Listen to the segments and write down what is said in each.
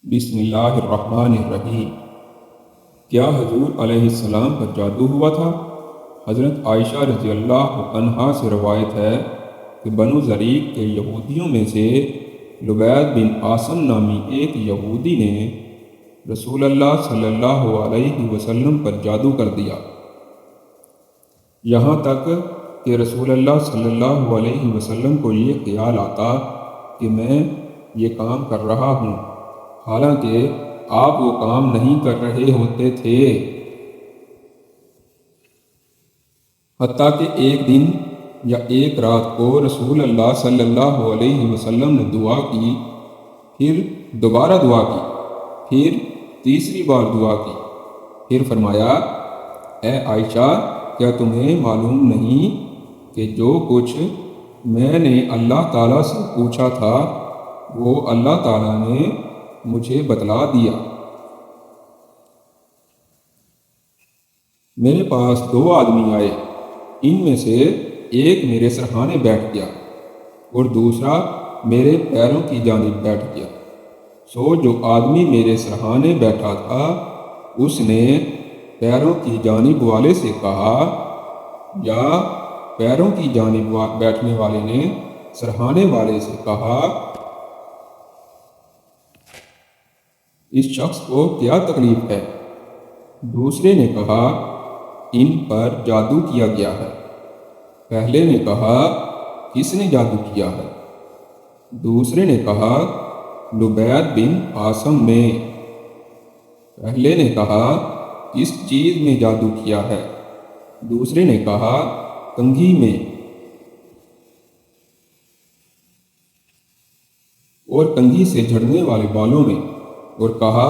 بسم اللہ الرحمن الرحیم۔ کیا حضور علیہ السلام پر جادو ہوا تھا؟ حضرت عائشہ رضی اللہ عنہا سے روایت ہے کہ بنو زریق کے یہودیوں میں سے لبید بن عاصم نامی ایک یہودی نے رسول اللہ صلی اللہ علیہ وسلم پر جادو کر دیا، یہاں تک کہ رسول اللہ صلی اللہ علیہ وسلم کو یہ خیال آتا کہ میں یہ کام کر رہا ہوں، حالانکہ آپ وہ کام نہیں کر رہے ہوتے تھے۔ حتیٰ کہ ایک دن یا ایک رات کو رسول اللہ صلی اللہ علیہ وسلم نے دعا کی، پھر دوبارہ دعا کی، پھر تیسری بار دعا کی، پھر فرمایا، اے عائشہ، کیا تمہیں معلوم نہیں کہ جو کچھ میں نے اللہ تعالیٰ سے پوچھا تھا وہ اللہ تعالیٰ نے مجھے بتلا دیا۔ میرے پاس 2 آدمی آئے، ان میں سے ایک میرے سرہانے بیٹھ گیا اور دوسرا میرے پیروں کی جانب بیٹھ گیا۔ سو جو آدمی میرے سرہانے بیٹھا تھا اس نے پیروں کی جانب والے سے کہا، یا پیروں کی جانب بیٹھنے والے نے سرہانے والے سے کہا، اس شخص کو کیا تکلیف ہے؟ دوسرے نے کہا، ان پر جادو کیا گیا ہے۔ پہلے نے کہا، کس نے جادو کیا ہے؟ دوسرے نے کہا، لبید بن عاصم نے۔ پہلے نے کہا، کس چیز میں جادو کیا ہے؟ دوسرے نے کہا، کنگھی میں، اور کنگھی سے جھڑنے والے بالوں میں، اور کہا،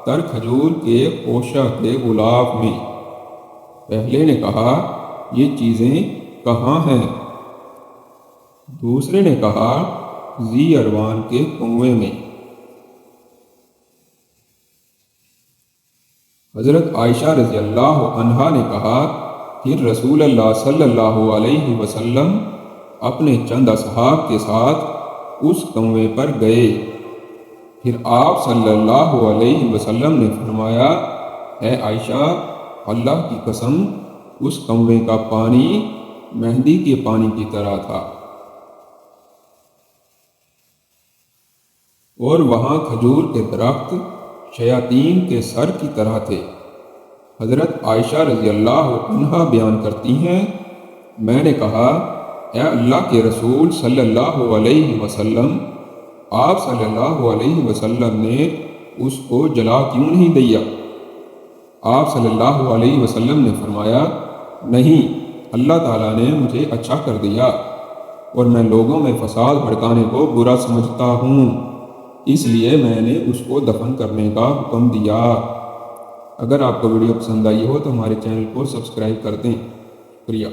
تر کھجور کے خوشہ کے غلاف میں۔ پہلے نے کہا، یہ چیزیں کہاں ہیں؟ دوسرے نے کہا، ذی اروان کے کنویں میں۔ حضرت عائشہ رضی اللہ عنہا نے کہا، پھر رسول اللہ صلی اللہ علیہ وسلم اپنے چند اصحاب کے ساتھ اس کنویں پر گئے۔ پھر آپ صلی اللہ علیہ وسلم نے فرمایا، اے عائشہ، اللہ کی قسم، اس کنویں کا پانی مہندی کے پانی کی طرح تھا، اور وہاں کھجور کے درخت شیاطین کے سر کی طرح تھے۔ حضرت عائشہ رضی اللہ عنہا بیان کرتی ہیں، میں نے کہا، اے اللہ کے رسول صلی اللہ علیہ وسلم، آپ صلی اللہ علیہ وسلم نے اس کو جلا کیوں نہیں دیا؟ آپ صلی اللہ علیہ وسلم نے فرمایا، نہیں، اللہ تعالیٰ نے مجھے اچھا کر دیا، اور میں لوگوں میں فساد بھڑکانے کو برا سمجھتا ہوں، اس لیے میں نے اس کو دفن کرنے کا حکم دیا۔ اگر آپ کو ویڈیو پسند آئی ہو تو ہمارے چینل کو سبسکرائب کر دیں۔ شکریہ۔